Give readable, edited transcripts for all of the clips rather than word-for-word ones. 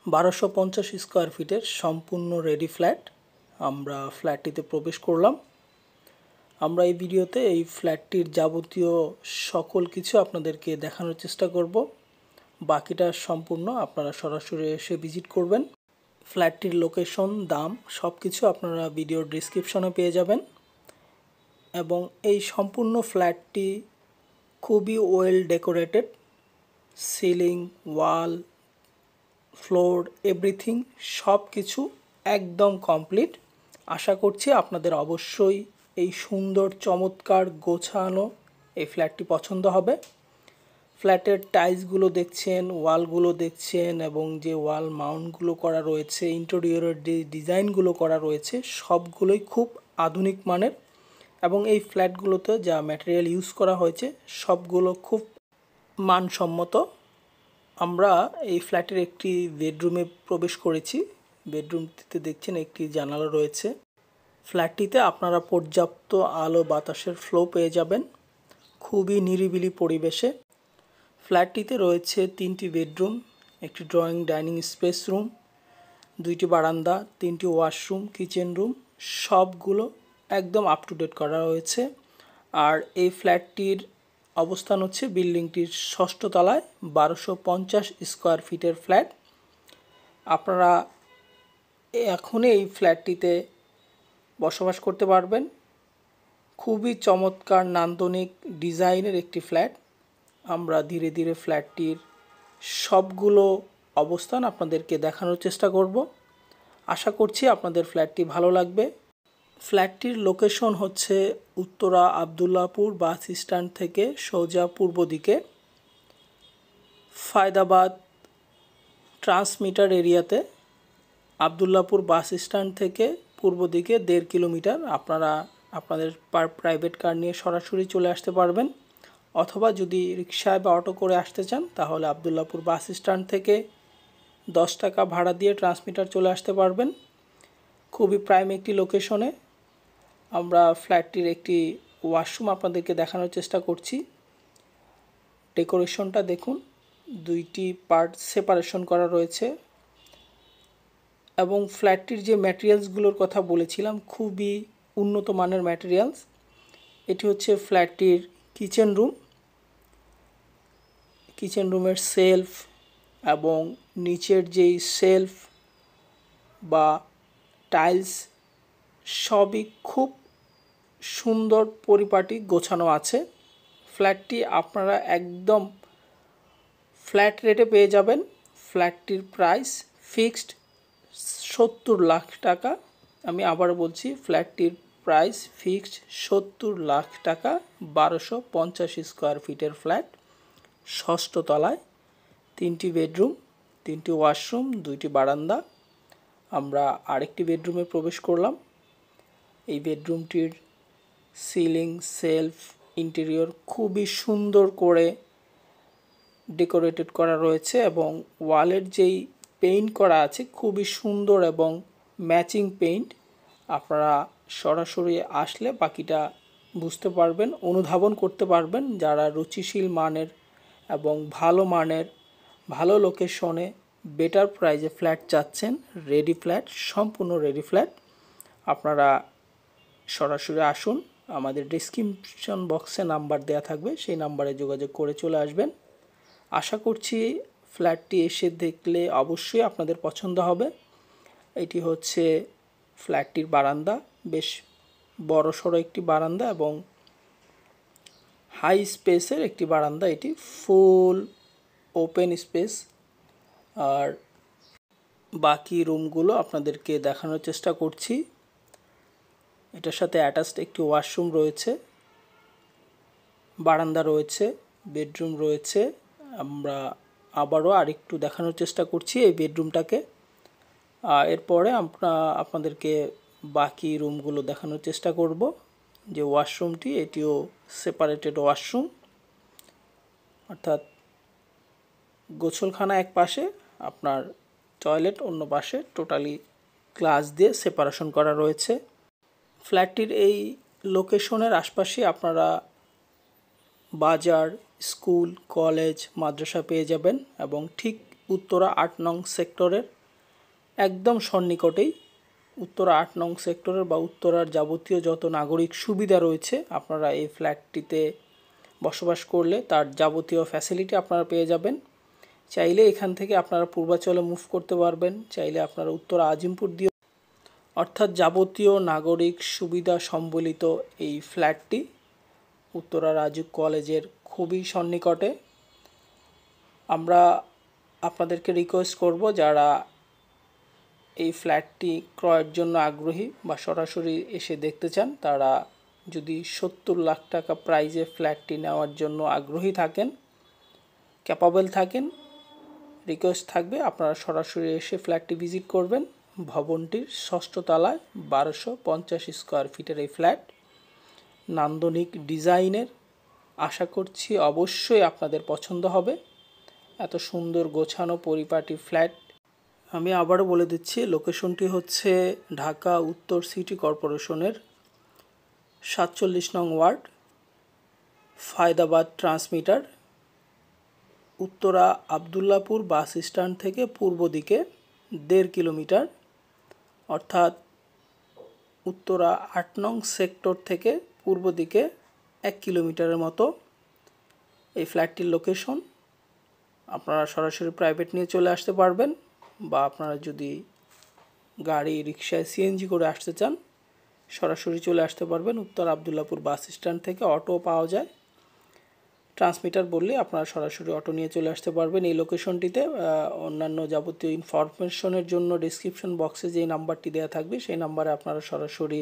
1250 square ফিটের সম্পূর্ণ ready flat. আমরা ফ্ল্যাটটিতে প্রবেশ করলাম। আমরা এই ভিডিওতে এই ফ্ল্যাটটির যাবতীয় সকল কিছু আপনাদেরকে দেখানোর চেষ্টা করব। বাকিটা সম্পূর্ণ আপনারা সরাসরি এসে ভিজিট করবেন। ফ্ল্যাটটির লোকেশন, দাম সব কিছু আপনারা ভিডিওর ডেসক্রিপশনে পেয়ে যাবেন। এবং এই সম্পূর্ণ ফ্ল্যাটটি খুবই ওয়েল ডেকোরেটেড। সিলিং, ওয়াল, ফ্লোর, এভরিথিং সব কিছু একদম কমপ্লিট। আশা করছি আপনাদের অবশ্যই এই সুন্দর চমৎকার গোছানো এই ফ্ল্যাটটি পছন্দ হবে। ফ্ল্যাটের টাইলসগুলো দেখছেন, ওয়ালগুলো দেখছেন এবং যে ওয়াল মাউন্টগুলো করা রয়েছে, ইন্টেরিয়রের যে ডিজাইনগুলো করা রয়েছে সবগুলোই খুব আধুনিক মানের এবং এই ফ্ল্যাটগুলোতে যা ম্যাটেরিয়াল ইউজ করা হয়েছে সবগুলো খুব মানসম্মত। আমরা এই ফ্ল্যাটের একটি বেডরুমে প্রবেশ করেছি। বেডরুমটিতে দেখছেন একটি জানালা রয়েছে। ফ্ল্যাটটিতে আপনারা পর্যাপ্ত আলো বাতাসের ফ্লো পেয়ে যাবেন খুবই নিরিবিলি পরিবেশে। ফ্ল্যাটটিতে রয়েছে 3টি বেডরুম, একটি ড্রয়িং ডাইনিং স্পেস রুম, 2টি বারান্দা, 3টি ওয়াশরুম, কিচেন রুম সবগুলো একদম আপ টু ডেট করা রয়েছে। আর এই ফ্ল্যাটটির অবস্থান হচ্ছে বিল্ডিংটির 6ষ্ঠ তলায়। 1250 স্কোয়ার ফিটের ফ্ল্যাট। আপনারা এখনই এই ফ্ল্যাটটিতে বসবাস করতে পারবেন। খুবই চমৎকার নান্দনিক ডিজাইনের একটি ফ্ল্যাট। আমরা ধীরে ধীরে ফ্ল্যাটটির সবগুলো অবস্থান আপনাদেরকে দেখানোর চেষ্টা করব। আশা করছি আপনাদের ফ্ল্যাটটি ভালো লাগবে। ফ্ল্যাটটির লোকেশন হচ্ছে উত্তরা আবদুল্লাপুর বাস স্ট্যান্ড থেকে সোজা পূর্ব দিকে ফায়দাবাদ ট্রান্সমিটার এরিয়াতে। আবদুল্লাপুর বাস স্ট্যান্ড থেকে পূর্ব দিকে 1.5 কিলোমিটার। আপনারা আপনাদের প্রাইভেট কার নিয়ে সরাসরি চলে আসতে পারবেন, অথবা যদি রিক্সায় বা অটো করে আসতে চান তাহলে আবদুল্লাপুর বাস স্ট্যান্ড থেকে 10 টাকা ভাড়া দিয়ে ট্রান্সমিটার চলে আসতে পারবেন। খুবই প্রাইম একটি লোকেশনে। আমরা ফ্ল্যাটটির একটি ওয়াশরুম আপনাদেরকে দেখানোর চেষ্টা করছি। ডেকোরেশনটা দেখুন, 2টি পার্ট সেপারেশন করা রয়েছে এবং ফ্ল্যাটটির যে ম্যাটেরিয়ালসগুলোর কথা বলেছিলাম খুবই উন্নত মানের ম্যাটেরিয়ালস। এটি হচ্ছে ফ্ল্যাটটির কিচেন রুম। কিচেন রুমের সেলফ এবং নিচের যেই সেলফ বা টাইলস সবই খুব সুন্দর পরিপাটি গোছানো আছে। ফ্ল্যাটটি আপনারা একদম ফ্ল্যাট রেটে পেয়ে যাবেন। ফ্ল্যাটটির প্রাইস ফিক্সড 70 লাখ টাকা। আমি আবার বলছি, ফ্ল্যাটটির প্রাইস ফিক্সড 70 লাখ টাকা। 1250 স্কোয়ার ফিটের ফ্ল্যাট, 6ষ্ঠ তলায়, 3টি বেডরুম, 3টি ওয়াশরুম, 2টি বারান্দা। আমরা আরেকটি বেডরুমে প্রবেশ করলাম। এই বেডরুমটির সিলিং, সেলফ, ইন্টেরিয়র খুবই সুন্দর করে ডেকোরেটেড করা রয়েছে এবং ওয়ালের যেই পেইন্ট করা আছে খুবই সুন্দর এবং ম্যাচিং পেইন্ট। আপনারা সরাসরি আসলে বাকিটা বুঝতে পারবেন, অনুধাবন করতে পারবেন। যারা রুচিশীল মানের এবং ভালো মানের, ভালো লোকেশনে, বেটার প্রাইজে ফ্ল্যাট চাচ্ছেন, রেডি ফ্ল্যাট, সম্পূর্ণ রেডি ফ্ল্যাট, আপনারা সরাসরি আসুন। আমাদের ডেসক্রিপশন বক্সে নাম্বার দেওয়া থাকবে, সেই নাম্বারে যোগাযোগ করে চলে আসবেন। আশা করছি ফ্ল্যাটটি এসে দেখলে অবশ্যই আপনাদের পছন্দ হবে। এটি হচ্ছে ফ্ল্যাটটির বারান্দা, বেশ বড়সড় একটি বারান্দা এবং হাই স্পেসের একটি বারান্দা। এটি ফুল ওপেন স্পেস। আর বাকি রুমগুলো আপনাদেরকে দেখানোর চেষ্টা করছি। এটার সাথে অ্যাটাচড একটি ওয়াশরুম রয়েছে, বারান্দা রয়েছে, বেডরুম রয়েছে। আমরা আবারও আরেকটু দেখানোর চেষ্টা করছি এই বেডরুমটাকে। এরপরে আমরা আপনাদেরকে বাকি রুমগুলো দেখানোর চেষ্টা করব। যে ওয়াশরুমটি, এটিও সেপারেটেড ওয়াশরুম, অর্থাৎ গোসলখানা এক পাশে, আপনার টয়লেট অন্য পাশে, টোটালি গ্লাস দিয়ে সেপারেশন করা রয়েছে। ফ্ল্যাটটির এই লোকেশনের আশপাশে আপনারা বাজার, স্কুল, কলেজ, মাদ্রাসা পেয়ে যাবেন এবং ঠিক উত্তরা 8 নং সেক্টরের একদম সন্নিকটেই। উত্তরা 8 নং সেক্টরের বা উত্তরার যাবতীয় যত নাগরিক সুবিধা রয়েছে আপনারা এই ফ্ল্যাটটিতে বসবাস করলে তার যাবতীয় ফ্যাসিলিটি আপনারা পেয়ে যাবেন। চাইলে এখান থেকে আপনারা পূর্বাচলে মুভ করতে পারবেন, চাইলে আপনারা উত্তরা আজিমপুর দিয়ে, অর্থাৎ যাবতীয় নাগরিক সুবিধা সম্বলিত এই ফ্ল্যাটটি উত্তরা রাজুক কলেজের খুবই সন্নিকটে। আমরা আপনাদেরকে রিকোয়েস্ট করব, যারা এই ফ্ল্যাটটি ক্রয়ের জন্য আগ্রহী বা সরাসরি এসে দেখতে চান, তারা যদি 70 লাখ টাকা প্রাইজে ফ্ল্যাটটি নেওয়ার জন্য আগ্রহী থাকেন, ক্যাপাবল থাকেন, রিকোয়েস্ট থাকবে আপনারা সরাসরি এসে ফ্ল্যাটটি ভিজিট করবেন। ভবনটির 6ষ্ঠ তলায় 1250 স্কোয়ার ফিটের এই ফ্ল্যাট, নান্দনিক ডিজাইনের। আশা করছি অবশ্যই আপনাদের পছন্দ হবে। এত সুন্দর গোছানো পরিপাটি ফ্ল্যাট। আমি আবারও বলে দিচ্ছি, লোকেশনটি হচ্ছে ঢাকা উত্তর সিটি কর্পোরেশনের 47 নং ward, Faidabad transmitter, Uttara Abdullapur bus stand থেকে পূর্ব দিকে 1.5 কিলোমিটার, অর্থাৎ উত্তরা 8 নং সেক্টর থেকে পূর্ব দিকে 1 কিলোমিটারের মতো এই ফ্ল্যাটটির লোকেশন। আপনারা সরাসরি প্রাইভেট নিয়ে চলে আসতে পারবেন, বা আপনারা যদি গাড়ি রিক্সায় সিএনজি করে আসতে চান সরাসরি চলে আসতে পারবেন। উত্তর আবদুল্লাপুর বাস স্ট্যান্ড থেকে অটো পাওয়া যায়, ট্রান্সমিটার বললে আপনারা সরাসরি অটো নিয়ে চলে আসতে পারবেন এই লোকেশনটিতে। অন্যান্য যাবতীয় ইনফরমেশনের জন্য ডিসক্রিপশন বক্সে যে নাম্বারটি দেওয়া থাকবে সেই নাম্বারে আপনারা সরাসরি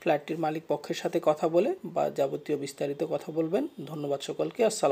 ফ্ল্যাটটির মালিক পক্ষের সাথে কথা বলে বা যাবতীয় বিস্তারিত কথা বলবেন। ধন্যবাদ সকলকে। আসসালাম।